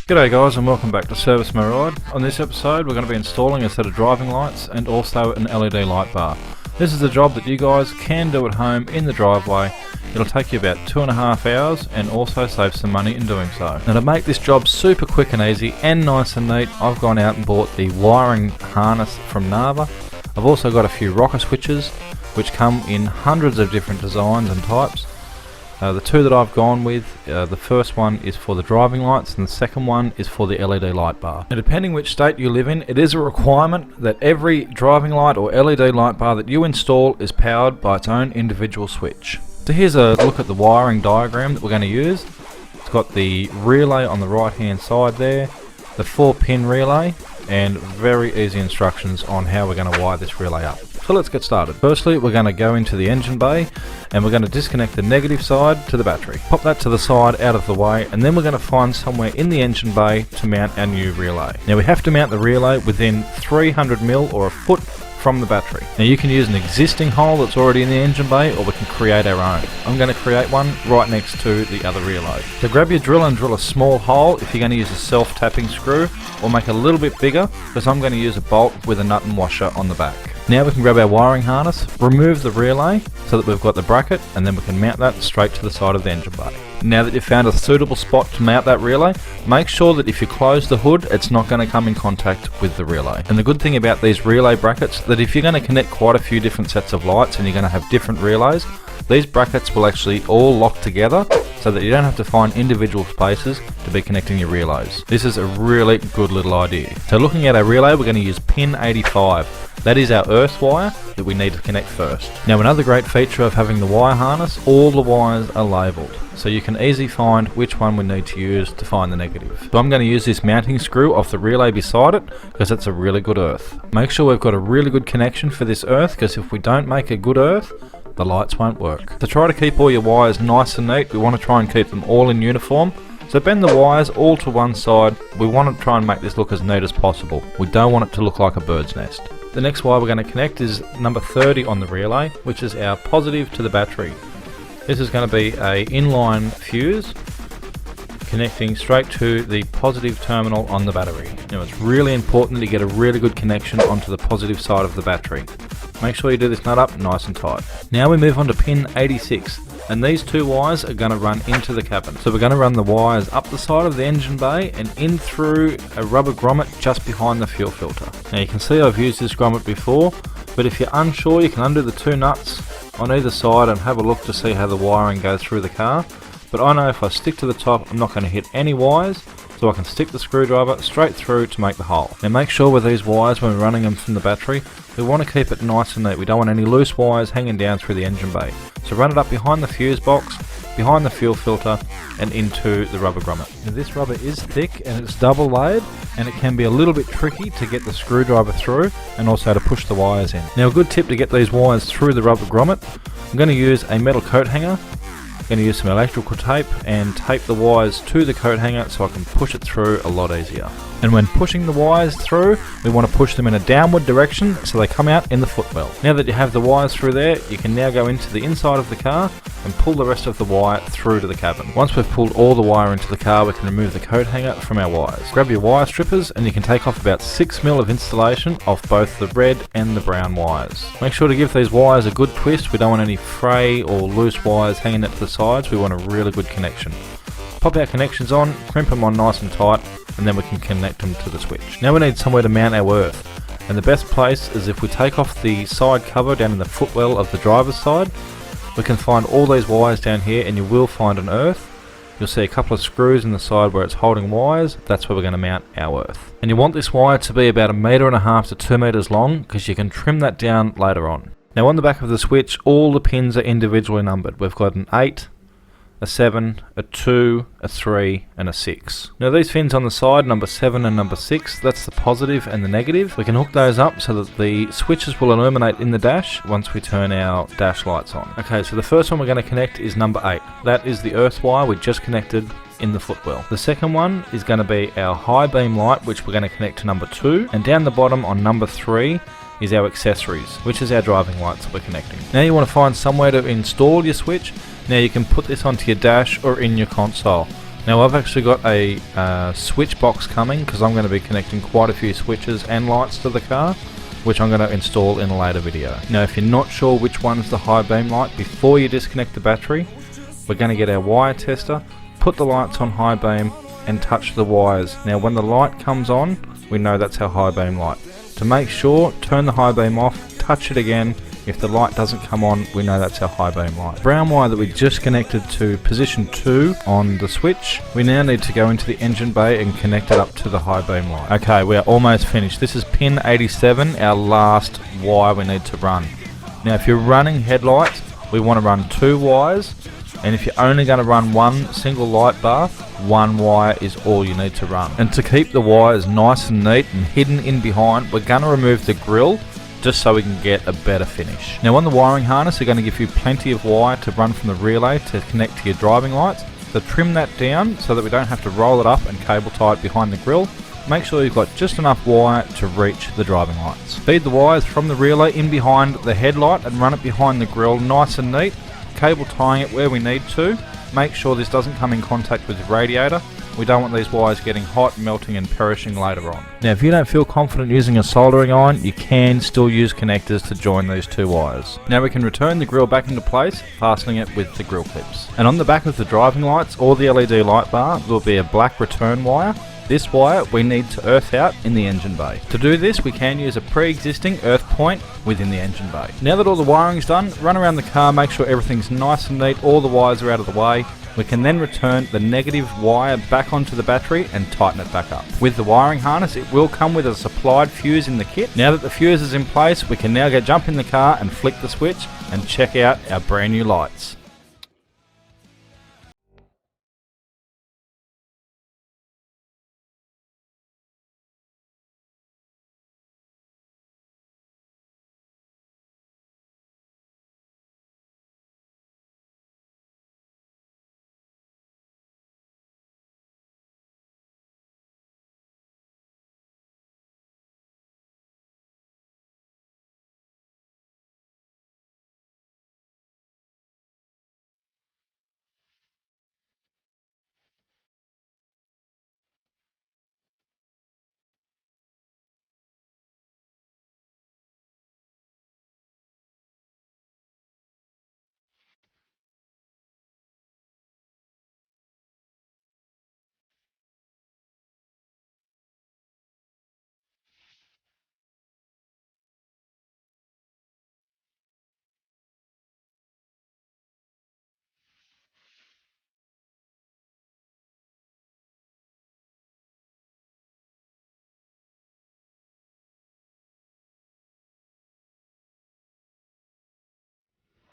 G'day guys and welcome back to Service My Ride. On this episode we're going to be installing a set of driving lights and also an LED light bar. This is a job that you guys can do at home in the driveway. It'll take you about 2.5 hours and also save some money in doing so. Now to make this job super quick and easy and nice and neat, I've gone out and bought the wiring harness from Narva. I've also got a few rocker switches which come in hundreds of different designs and types. The two that I've gone with, the first one is for the driving lights and the second one is for the LED light bar. And depending which state you live in, it is a requirement that every driving light or LED light bar that you install is powered by its own individual switch. So here's a look at the wiring diagram that we're going to use. It's got the relay on the right hand side there, the 4-pin relay, and very easy instructions on how we're going to wire this relay up. So let's get started. Firstly, we're going to go into the engine bay and we're going to disconnect the negative side to the battery. Pop that to the side out of the way, and then we're going to find somewhere in the engine bay to mount our new relay. Now we have to mount the relay within 300mm or a foot from the battery. Now you can use an existing hole that's already in the engine bay, or we can create our own. I'm going to create one right next to the other relay. So grab your drill and drill a small hole if you're going to use a self-tapping screw, or make it a little bit bigger because I'm going to use a bolt with a nut and washer on the back. Now we can grab our wiring harness, remove the relay so that we've got the bracket, and then we can mount that straight to the side of the engine bay. Now that you've found a suitable spot to mount that relay, make sure that if you close the hood, it's not going to come in contact with the relay. And the good thing about these relay brackets, that if you're going to connect quite a few different sets of lights and you're going to have different relays, these brackets will actually all lock together so that you don't have to find individual spaces to be connecting your relays. This is a really good little idea. So looking at our relay, we're going to use pin 85. That is our earth wire that we need to connect first. Now another great feature of having the wire harness, all the wires are labelled, so you can easily find which one we need to use to find the negative. So I'm going to use this mounting screw off the relay beside it because it's a really good earth. Make sure we've got a really good connection for this earth, because if we don't make a good earth, the lights won't work. To try to keep all your wires nice and neat, we want to try and keep them all in uniform. So bend the wires all to one side. We want to try and make this look as neat as possible. We don't want it to look like a bird's nest. The next wire we're going to connect is number 30 on the relay, which is our positive to the battery. This is going to be a inline fuse connecting straight to the positive terminal on the battery. Now it's really important that you get a really good connection onto the positive side of the battery. Make sure you do this nut up nice and tight. Now we move on to pin 86, and these two wires are going to run into the cabin. So we're going to run the wires up the side of the engine bay and in through a rubber grommet just behind the fuel filter. Now you can see I've used this grommet before, but if you're unsure, you can undo the two nuts on either side and have a look to see how the wiring goes through the car. But I know if I stick to the top, I'm not going to hit any wires, so I can stick the screwdriver straight through to make the hole. Now make sure with these wires, when we're running them from the battery, we want to keep it nice and neat. We don't want any loose wires hanging down through the engine bay. So run it up behind the fuse box, behind the fuel filter, and into the rubber grommet. Now this rubber is thick and it's double layered, and it can be a little bit tricky to get the screwdriver through and also to push the wires in. Now a good tip to get these wires through the rubber grommet, I'm going to use a metal coat hanger. I'm going to use some electrical tape and tape the wires to the coat hanger so I can push it through a lot easier. And when pushing the wires through, we want to push them in a downward direction so they come out in the footwell. Now that you have the wires through there, you can now go into the inside of the car and pull the rest of the wire through to the cabin. Once we've pulled all the wire into the car, we can remove the coat hanger from our wires. Grab your wire strippers and you can take off about 6mm of installation off both the red and the brown wires. Make sure to give these wires a good twist. We don't want any fray or loose wires hanging at the sides. We want a really good connection. Pop our connections on, crimp them on nice and tight, and then we can connect them to the switch. Now we need somewhere to mount our earth, and the best place is if we take off the side cover down in the footwell of the driver's side. We can find all these wires down here, and you will find an earth. You'll see a couple of screws in the side where it's holding wires. That's where we're going to mount our earth. And you want this wire to be about 1.5 to 2 meters long, because you can trim that down later on. Now on the back of the switch, all the pins are individually numbered. We've got an 8, a 7, a 2, a 3, and a 6. Now these fins on the side, number 7 and number 6, that's the positive and the negative. We can hook those up so that the switches will illuminate in the dash once we turn our dash lights on. Okay, so the first one we're going to connect is number 8. That is the earth wire we just connected in the footwell. The second one is going to be our high beam light, which we're going to connect to number 2, and down the bottom on number 3 is our accessories, which is our driving lights that we're connecting. Now you want to find somewhere to install your switch. Now you can put this onto your dash or in your console. Now I've actually got a switch box coming because I'm going to be connecting quite a few switches and lights to the car, which I'm going to install in a later video. Now if you're not sure which one's the high beam light, before you disconnect the battery, we're going to get our wire tester, put the lights on high beam and touch the wires. Now when the light comes on, we know that's our high beam light. To make sure, turn the high beam off, touch it again. If the light doesn't come on, we know that's our high beam light. Brown wire that we just connected to position 2 on the switch, we now need to go into the engine bay and connect it up to the high beam light. Okay, we are almost finished. This is pin 87, our last wire we need to run. Now if you're running headlights, we want to run 2 wires, and if you're only going to run one single light bar, 1 wire is all you need to run. And to keep the wires nice and neat and hidden in behind, we're going to remove the grill just so we can get a better finish. Now on the wiring harness, we're going to give you plenty of wire to run from the relay to connect to your driving lights. So trim that down so that we don't have to roll it up and cable tie it behind the grill. Make sure you've got just enough wire to reach the driving lights. Feed the wires from the relay in behind the headlight and run it behind the grill nice and neat, cable tying it where we need to. Make sure this doesn't come in contact with the radiator. We don't want these wires getting hot, melting and perishing later on. Now if you don't feel confident using a soldering iron, you can still use connectors to join these 2 wires. Now we can return the grill back into place, fastening it with the grill clips. And on the back of the driving lights or the LED light bar, there will be a black return wire. This wire we need to earth out in the engine bay. To do this, we can use a pre-existing earth point within the engine bay. Now that all the wiring's done, run around the car, make sure everything's nice and neat, all the wires are out of the way. We can then return the negative wire back onto the battery and tighten it back up. With the wiring harness, it will come with a supplied fuse in the kit. Now that the fuse is in place, we can now jump in the car and flick the switch and check out our brand new lights.